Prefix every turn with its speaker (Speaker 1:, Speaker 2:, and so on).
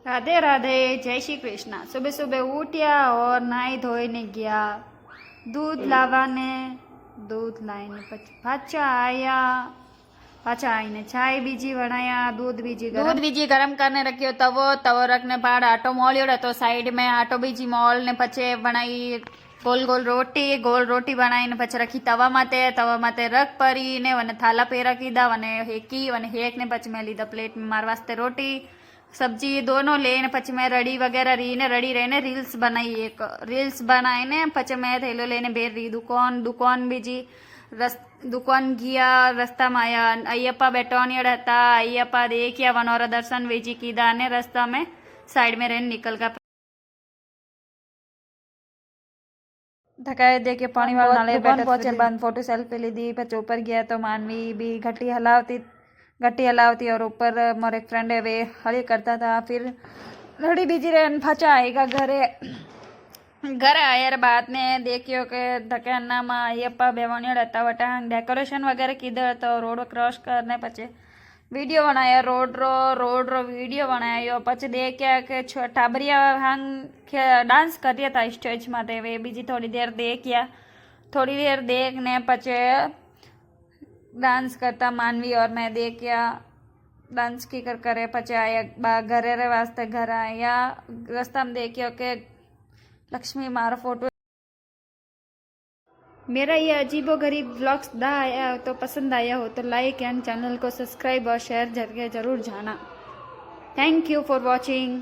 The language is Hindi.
Speaker 1: राधे राधे, जय श्री कृष्ण। सुबह सुबह उठ्या और नाई धोईने गया दूध लावाने। दूध लाईने पछी पाछा आया। पाछा आईने चाय बीजी बनाया, दूध बीजी गरम करने रखियो। तवो रखने बाद आटो मोल्यो तो साइड में आटो बीजी मोल ने पछे बनाई गोल गोल रोटी बनाई ने पछे रखी तवा माते रख परी ने वने थाला पे रखी दा वने हेकी वने हेक ने पछे मैं लीधा प्लेट में मार वास्ते रोटी सब्जी दोनों लेने पछे मैं रड़ी वगैरह रड़ी रहीने रील्स बनाई। एक रील्स बनाई ने पछे मैं थैलो लेने बेर रही दुकान बीजी दुकान गया। रस्ता में आया अय्यप्पा बेटोनियड था। अय्यप्पा देखिया वनोरा दर्शन बीजी कीधा ने रस्ता में साइड में रहने निकल गया। धकाए दे के पानी वाला नाले पहुंचे बंद फोटो सेल्फी लीधी। પછી ऊपर गया तो मानवी भी घटी हलावती और ऊपर मोर एक फ्रेंड है वे हली करता था। फिर रड़ी बीजी रहन फचा आएगा घर आयर बाद ने देखियो के धकेना में अय्यप्पा बेवणियोड था वटा डेकोरेशन वगैरह कीधर तो रोड क्रॉस करने पछे वीडियो बनाया रोड रो वीडियो बनायो। पछे देखिया के टाबरिया हांग डांस करिया था स्टेज माते वे बीजी थोड़ी देर देखने पछे डांस करता मानवी और मैं देखिया डांस की करे पछे आया घरे रे वास्ते घर आया। रास्ता में देखियो के लक्ष्मी मारो फोटो। मेरा ये अजीबो गरीब व्लॉग्स आया हो तो पसंद आया हो तो लाइक एंड चैनल को सब्सक्राइब और शेयर करके जरूर जाना। Thank you for watching.